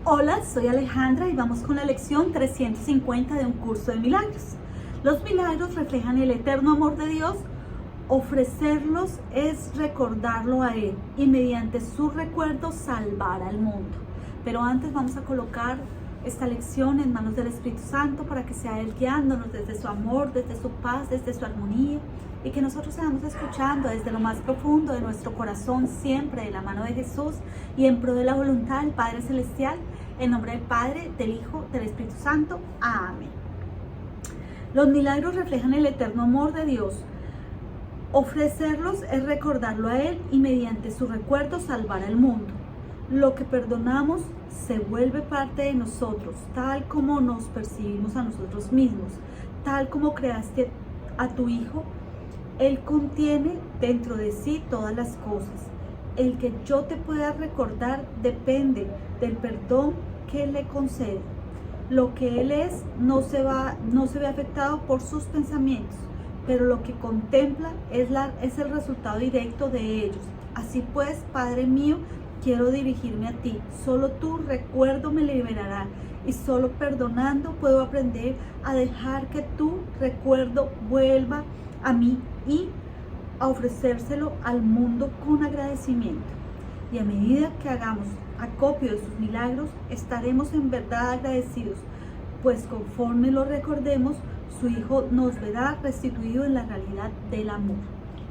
Hola, soy Alejandra y vamos con la lección 350 de un curso de milagros. Los milagros reflejan el eterno amor de Dios. Ofrecerlos es recordarlo a Él y mediante su recuerdo salvar al mundo. Pero antes vamos a colocar esta lección en manos del Espíritu Santo para que sea Él guiándonos desde su amor, desde su paz, desde su armonía, y que nosotros seamos escuchando desde lo más profundo de nuestro corazón, siempre de la mano de Jesús y en pro de la voluntad del Padre Celestial, en nombre del Padre, del Hijo, del Espíritu Santo. Amén. Los milagros reflejan el eterno amor de Dios. Ofrecerlos es recordarlo a Él y mediante su recuerdo salvar al mundo. Lo que perdonamos se vuelve parte de nosotros, tal como nos percibimos a nosotros mismos, tal como creaste a tu Hijo. Él contiene dentro de sí todas las cosas. El que yo te pueda recordar depende del perdón que Él le concede. Lo que Él es no se ve afectado por sus pensamientos, pero lo que contempla es el resultado directo de ellos. Así pues, Padre mío, quiero dirigirme a ti. Solo tu recuerdo me liberará y solo perdonando puedo aprender a dejar que tu recuerdo vuelva a mí y a ofrecérselo al mundo con agradecimiento. Y a medida que hagamos acopio de sus milagros, estaremos en verdad agradecidos, pues conforme lo recordemos, su Hijo nos verá restituido en la realidad del amor.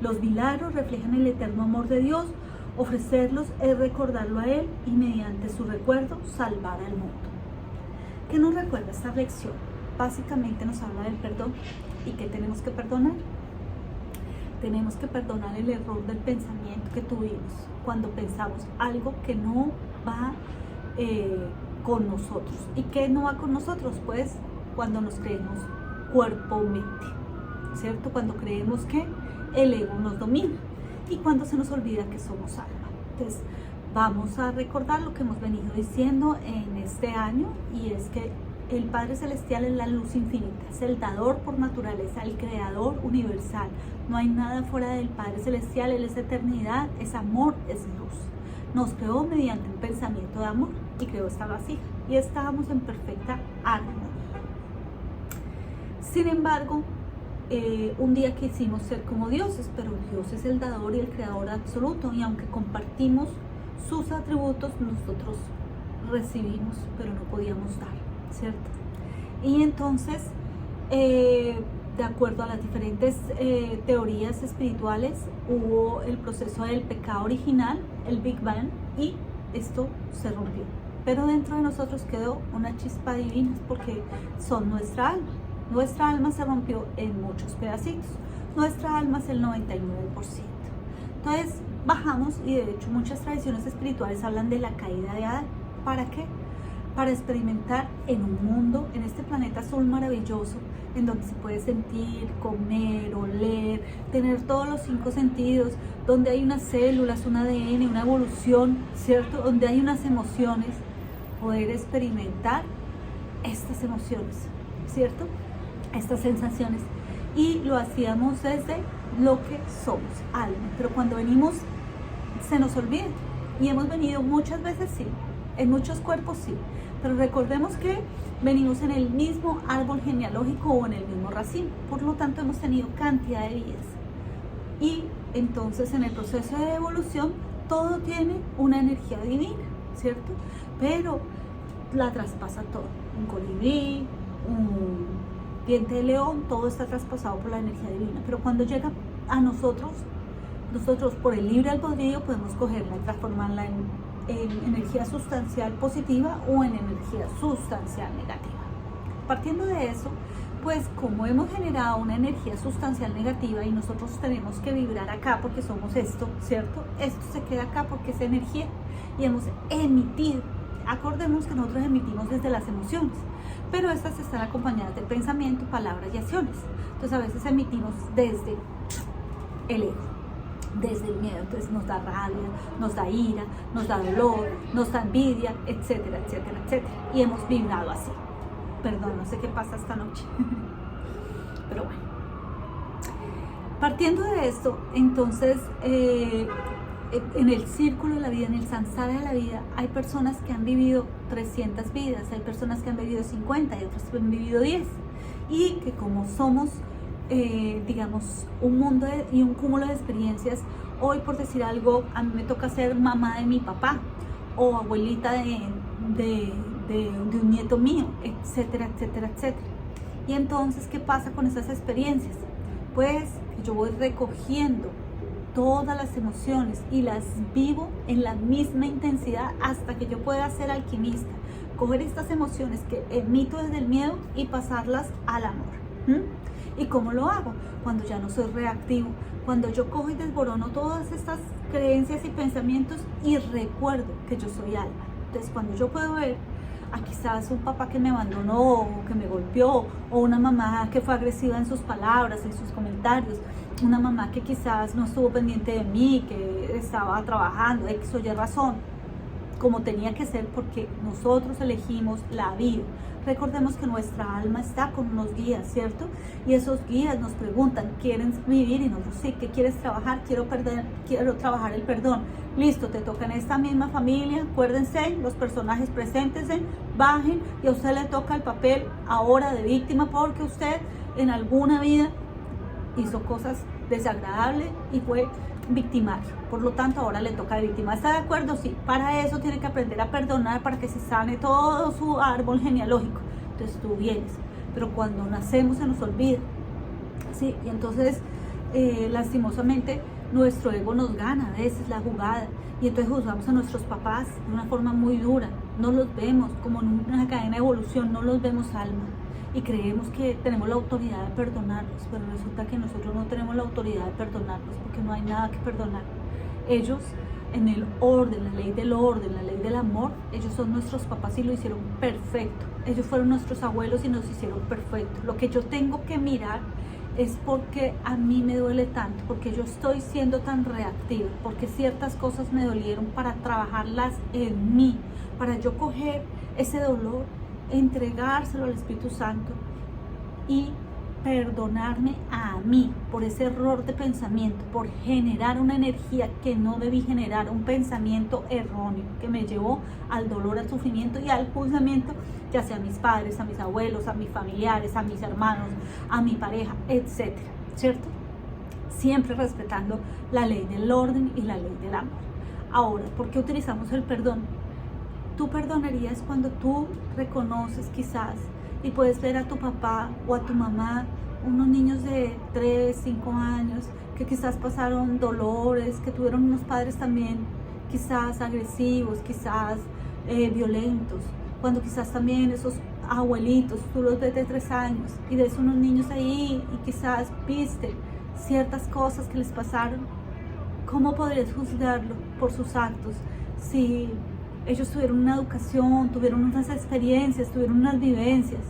Los milagros reflejan el eterno amor de Dios. Ofrecerlos es recordarlo a Él y mediante su recuerdo salvar al mundo. ¿Qué nos recuerda esta lección? Básicamente nos habla del perdón. ¿Y qué tenemos que perdonar? Tenemos que perdonar el error del pensamiento que tuvimos cuando pensamos algo que no va con nosotros. ¿Y qué no va con nosotros? Pues cuando nos creemos cuerpo-mente, ¿cierto? Cuando creemos que el ego nos domina y cuando se nos olvida que somos alma. Entonces vamos a recordar lo que hemos venido diciendo en este año, y es que el Padre Celestial es la luz infinita, es el dador por naturaleza, el creador universal. No hay nada fuera del Padre Celestial. Él es eternidad, es amor, es luz. Nos creó mediante un pensamiento de amor y creó esta vasija y estábamos en perfecta armonía. Sin embargo, un día quisimos ser como dioses, pero Dios es el dador y el creador absoluto, y aunque compartimos sus atributos, nosotros recibimos, pero no podíamos dar, ¿cierto? Y entonces, de acuerdo a las diferentes teorías espirituales, hubo el proceso del pecado original, el Big Bang, y esto se rompió. Pero dentro de nosotros quedó una chispa divina, porque son nuestra alma. Nuestra alma se rompió en muchos pedacitos. Nuestra alma es el 99%. Entonces bajamos, y de hecho muchas tradiciones espirituales hablan de la caída de Adán. ¿Para qué? Para experimentar en un mundo, en este planeta azul maravilloso, en donde se puede sentir, comer, oler, tener todos los 5 sentidos, donde hay unas células, un ADN, una evolución, ¿cierto? Donde hay unas emociones, poder experimentar estas emociones, ¿cierto? Estas sensaciones, y lo hacíamos desde lo que somos, alma. Pero cuando venimos se nos olvida, y hemos venido muchas veces, sí, en muchos cuerpos, sí, pero recordemos que venimos en el mismo árbol genealógico o en el mismo racimo, por lo tanto hemos tenido cantidad de vidas, y entonces en el proceso de evolución todo tiene una energía divina, ¿cierto? Pero la traspasa todo, un colibrí, un diente de león, todo está traspasado por la energía divina. Pero cuando llega a nosotros por el libre albedrío podemos cogerla y transformarla en energía sustancial positiva o en energía sustancial negativa. Partiendo de eso, pues como hemos generado una energía sustancial negativa y nosotros tenemos que vibrar acá porque somos esto, ¿cierto? Esto se queda acá porque es energía, y hemos emitido. Acordemos que nosotros emitimos desde las emociones, pero estas están acompañadas de pensamiento, palabras y acciones. Entonces a veces emitimos desde el ego, desde el miedo. Entonces nos da rabia, nos da ira, nos da dolor, nos da envidia, etcétera, etcétera, etcétera. Y hemos vibrado así. Perdón, no sé qué pasa esta noche. Pero bueno. Partiendo de esto, entonces en el círculo de la vida, en el samsara de la vida, hay personas que han vivido 300 vidas, hay personas que han vivido 50 y otras que han vivido 10. Y que como somos, digamos, un mundo y un cúmulo de experiencias, hoy, por decir algo, a mí me toca ser mamá de mi papá o abuelita de un nieto mío, etcétera, etcétera, etcétera. Y entonces, ¿qué pasa con esas experiencias? Pues yo voy recogiendo todas las emociones y las vivo en la misma intensidad hasta que yo pueda ser alquimista, coger estas emociones que emito desde el miedo y pasarlas al amor. ¿Y cómo lo hago? Cuando ya no soy reactivo, cuando yo cojo y desborono todas estas creencias y pensamientos y recuerdo que yo soy alma. Entonces, cuando yo puedo ver a quizás un papá que me abandonó o que me golpeó, o una mamá que fue agresiva en sus palabras, en sus comentarios, una mamá que quizás no estuvo pendiente de mí, que estaba trabajando, X o Y razón, como tenía que ser, porque nosotros elegimos la vida. Recordemos que nuestra alma está con unos guías, ¿cierto? Y esos guías nos preguntan, ¿quieren vivir? Y nosotros, sí, ¿qué quieres trabajar? Quiero trabajar el perdón. Listo, te toca en esta misma familia, acuérdense, los personajes preséntense, bajen, y a usted le toca el papel ahora de víctima, porque usted en alguna vida hizo cosas desagradables y fue victimario. Por lo tanto, ahora le toca de víctima. ¿Está de acuerdo? Sí. Para eso tiene que aprender a perdonar, para que se sane todo su árbol genealógico. Entonces tú vienes. Pero cuando nacemos se nos olvida. ¿Sí? Y entonces, lastimosamente, nuestro ego nos gana a veces la jugada. Y entonces juzgamos a nuestros papás de una forma muy dura. No los vemos como en una cadena de evolución, no los vemos alma. Y creemos que tenemos la autoridad de perdonarlos, pero resulta que nosotros no tenemos la autoridad de perdonarlos, porque no hay nada que perdonar. Ellos, en el orden, la ley del orden, la ley del amor, ellos son nuestros papás y lo hicieron perfecto. Ellos fueron nuestros abuelos y nos hicieron perfecto. Lo que yo tengo que mirar es porque a mí me duele tanto, porque yo estoy siendo tan reactiva, porque ciertas cosas me dolieron, para trabajarlas en mí, para yo coger ese dolor, entregárselo al Espíritu Santo y perdonarme a mí por ese error de pensamiento, por generar una energía que no debí generar, un pensamiento erróneo que me llevó al dolor, al sufrimiento y al juzgamiento, ya sea a mis padres, a mis abuelos, a mis familiares, a mis hermanos, a mi pareja, etcétera, ¿cierto? Siempre respetando la ley del orden y la ley del amor. Ahora, ¿por qué utilizamos el perdón? Tú perdonarías cuando tú reconoces quizás y puedes ver a tu papá o a tu mamá, unos niños de 3, 5 años que quizás pasaron dolores, que tuvieron unos padres también quizás agresivos, quizás violentos, cuando quizás también esos abuelitos, tú los ves de 3 años y ves unos niños ahí y quizás viste ciertas cosas que les pasaron. ¿Cómo podrías juzgarlo por sus actos si ellos tuvieron una educación, tuvieron unas experiencias, tuvieron unas vivencias?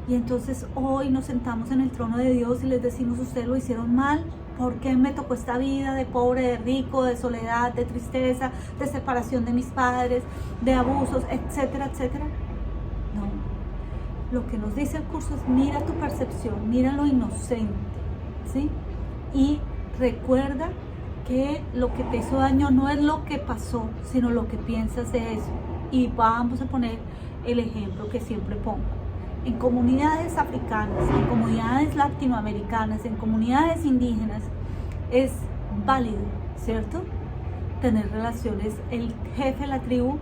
Y entonces hoy nos sentamos en el trono de Dios y les decimos, ustedes lo hicieron mal. ¿Por qué me tocó esta vida de pobre, de rico, de soledad, de tristeza, de separación de mis padres, de abusos, etcétera, etcétera? No. Lo que nos dice el curso es, mira tu percepción, mira lo inocente, ¿sí? Y recuerda que lo que te hizo daño no es lo que pasó, sino lo que piensas de eso. Y vamos a poner el ejemplo que siempre pongo. En comunidades africanas, en comunidades latinoamericanas, en comunidades indígenas, es válido, ¿cierto?, tener relaciones, el jefe de la tribu,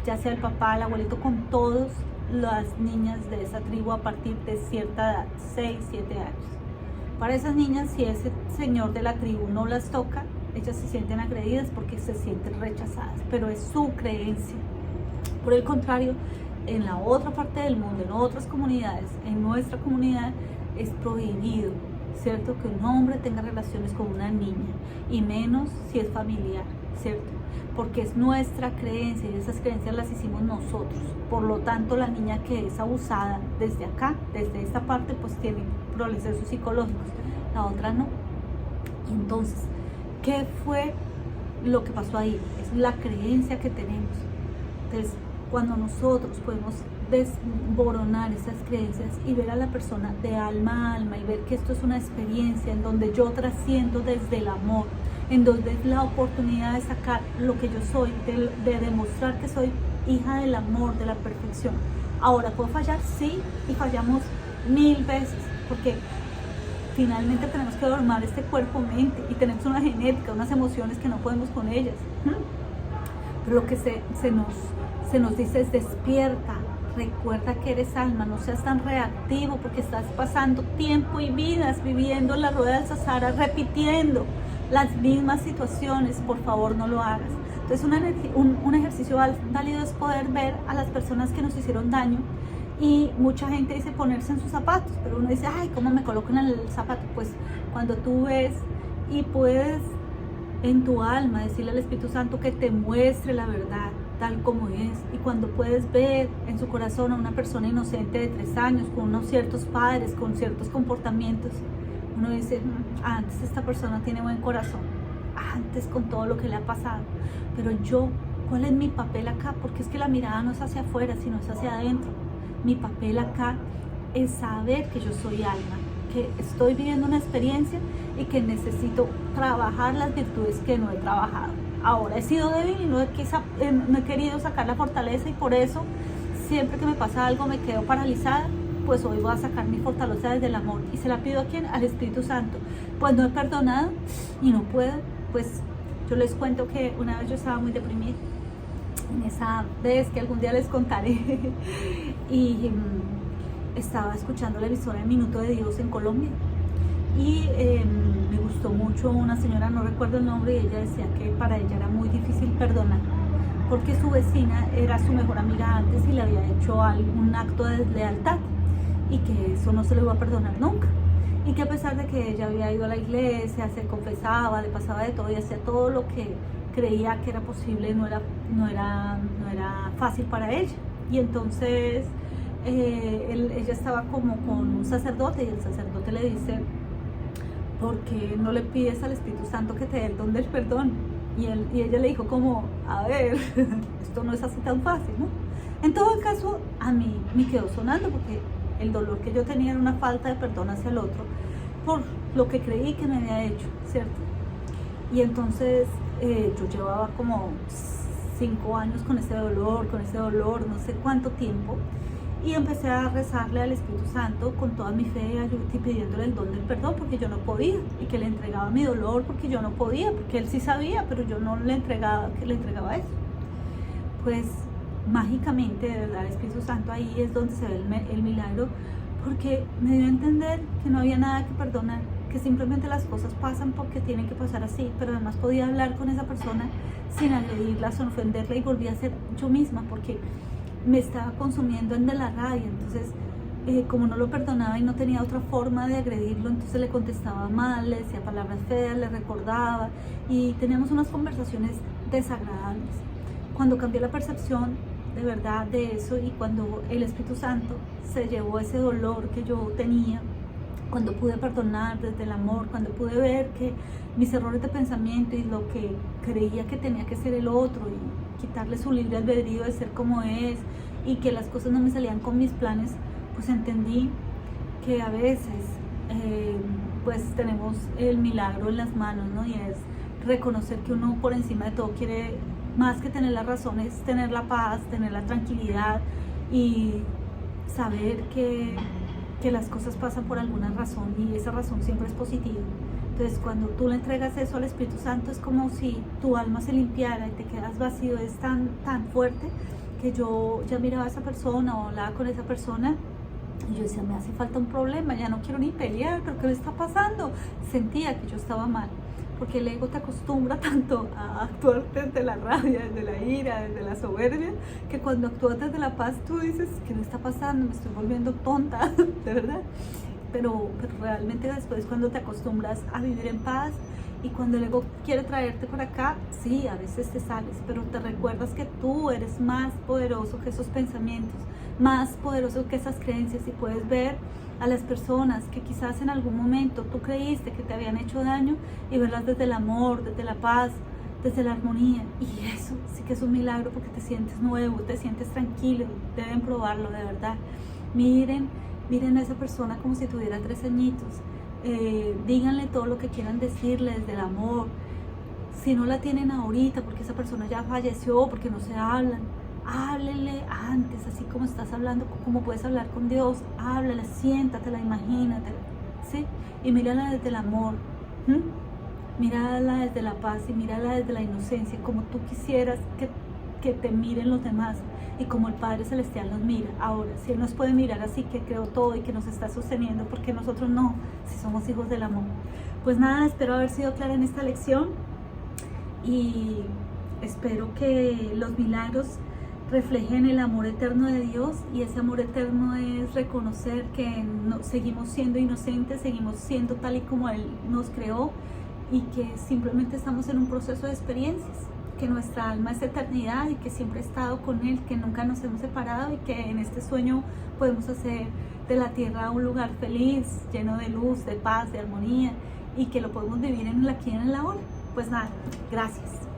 ya sea el papá, el abuelito, con todas las niñas de esa tribu a partir de cierta edad, 6, 7 años. Para esas niñas, si ese señor de la tribu no las toca, ellas se sienten agredidas porque se sienten rechazadas, pero es su creencia. Por el contrario, en la otra parte del mundo, en otras comunidades, en nuestra comunidad, es prohibido, ¿cierto?, que un hombre tenga relaciones con una niña, y menos si es familiar, ¿cierto?, porque es nuestra creencia y esas creencias las hicimos nosotros. Por lo tanto, la niña que es abusada desde acá, desde esta parte, pues tiene procesos psicológicos, la otra no. Y entonces, ¿qué fue lo que pasó ahí? Es la creencia que tenemos. Entonces, cuando nosotros podemos desboronar esas creencias y ver a la persona de alma a alma y ver que esto es una experiencia en donde yo trasciendo desde el amor, en donde es la oportunidad de sacar lo que yo soy, de demostrar que soy hija del amor, de la perfección. Ahora, ¿puedo fallar? Sí, y fallamos 1000 veces, porque finalmente tenemos que domar este cuerpo-mente y tenemos una genética, unas emociones que no podemos con ellas. Pero lo que se nos dice es: despierta, recuerda que eres alma, no seas tan reactivo, porque estás pasando tiempo y vidas viviendo en la rueda del Sahara, repitiendo las mismas situaciones. Por favor, no lo hagas. Entonces un ejercicio válido es poder ver a las personas que nos hicieron daño, y mucha gente dice ponerse en sus zapatos, pero uno dice: ay, ¿cómo me coloco en el zapato? Pues cuando tú ves y puedes en tu alma decirle al Espíritu Santo que te muestre la verdad tal como es, y cuando puedes ver en su corazón a una persona inocente de 3 años con unos ciertos padres, con ciertos comportamientos, uno dice: antes esta persona tiene buen corazón, antes con todo lo que le ha pasado, pero yo, ¿cuál es mi papel acá? Porque es que la mirada no es hacia afuera, sino es hacia adentro. Mi papel acá es saber que yo soy alma, que estoy viviendo una experiencia y que necesito trabajar las virtudes que no he trabajado. Ahora he sido débil y no he querido sacar la fortaleza, y por eso siempre que me pasa algo me quedo paralizada. Pues hoy voy a sacar mi fortaleza desde el amor, y se la pido ¿a quién? Al Espíritu Santo. Pues no he perdonado y no puedo. Pues yo les cuento que una vez yo estaba muy deprimida, en esa vez que algún día les contaré, y estaba escuchando la emisora El Minuto de Dios en Colombia, y me gustó mucho una señora, no recuerdo el nombre, y ella decía que para ella era muy difícil perdonar, porque su vecina era su mejor amiga antes y le había hecho algún acto de deslealtad, y que eso no se le iba a perdonar nunca, y que a pesar de que ella había ido a la iglesia, se confesaba, le pasaba de todo y hacía todo lo que creía que era posible, no era fácil para ella. Y entonces ella estaba como con un sacerdote, y el sacerdote le dice: ¿por qué no le pides al Espíritu Santo que te dé el don del perdón? Y ella le dijo como: a ver, esto no es así tan fácil, ¿no? En todo caso, a mí me quedó sonando, porque el dolor que yo tenía era una falta de perdón hacia el otro por lo que creí que me había hecho, ¿cierto? Y entonces yo llevaba como 5 años con ese dolor, no sé cuánto tiempo, y empecé a rezarle al Espíritu Santo con toda mi fe y pidiéndole el don del perdón, porque yo no podía, y que le entregaba mi dolor porque yo no podía, porque él sí sabía, pero yo no le entregaba eso. Pues mágicamente, de verdad, el Espíritu Santo ahí es donde se ve el milagro, porque me dio a entender que no había nada que perdonar, que simplemente las cosas pasan porque tienen que pasar así. Pero además podía hablar con esa persona sin agredirla, sin ofenderla, y volví a ser yo misma, porque me estaba consumiendo en de la rabia. Entonces como no lo perdonaba y no tenía otra forma de agredirlo, entonces le contestaba mal, le decía palabras feas, le recordaba, y teníamos unas conversaciones desagradables. Cuando cambié la percepción de verdad de eso, y cuando el Espíritu Santo se llevó ese dolor que yo tenía, cuando pude perdonar desde el amor, cuando pude ver que mis errores de pensamiento y lo que creía que tenía que ser el otro, y quitarle su libre albedrío de ser como es, y que las cosas no me salían con mis planes, pues entendí que a veces pues tenemos el milagro en las manos, ¿no? Y es reconocer que uno por encima de todo quiere más que tener la razón, es tener la paz, tener la tranquilidad, y saber que las cosas pasan por alguna razón, y esa razón siempre es positiva. Entonces cuando tú le entregas eso al Espíritu Santo, es como si tu alma se limpiara y te quedas vacío. Es tan fuerte que yo ya miraba a esa persona o hablaba con esa persona, y yo decía: me hace falta un problema, ya no quiero ni pelear, pero ¿qué me está pasando? Sentía que yo estaba mal, porque el ego te acostumbra tanto a actuar desde la rabia, desde la ira, desde la soberbia, que cuando actúas desde la paz tú dices: ¿qué me está pasando? Me estoy volviendo tonta, de verdad. Pero realmente después, cuando te acostumbras a vivir en paz, y cuando el ego quiere traerte por acá, sí, a veces te sales, pero te recuerdas que tú eres más poderoso que esos pensamientos, más poderoso que esas creencias, y puedes ver a las personas que quizás en algún momento tú creíste que te habían hecho daño, y verlas desde el amor, desde la paz, desde la armonía. Y eso sí que es un milagro, porque te sientes nuevo, te sientes tranquilo. Deben probarlo, de verdad. Miren a esa persona como si tuviera 3 añitos. Díganle todo lo que quieran decirle desde el amor. Si no la tienen ahorita porque esa persona ya falleció, porque no se hablan, háblenle antes, así como estás hablando, como puedes hablar con Dios, háblala, siéntatela, imagínatela, ¿sí? Y mírala desde el amor, ¿m? Mírala desde la paz y mírala desde la inocencia, como tú quisieras que te miren los demás y como el Padre Celestial nos mira. Ahora, si Él nos puede mirar así, que creó todo y que nos está sosteniendo, ¿por qué nosotros no? Si somos hijos del amor. Pues nada, espero haber sido clara en esta lección y espero que los milagros reflejen el amor eterno de Dios, y ese amor eterno es reconocer que seguimos siendo inocentes, seguimos siendo tal y como Él nos creó, y que simplemente estamos en un proceso de experiencias, que nuestra alma es eternidad y que siempre ha estado con Él, que nunca nos hemos separado y que en este sueño podemos hacer de la tierra un lugar feliz, lleno de luz, de paz, de armonía, y que lo podemos vivir en el aquí y en el ahora. Pues nada, gracias.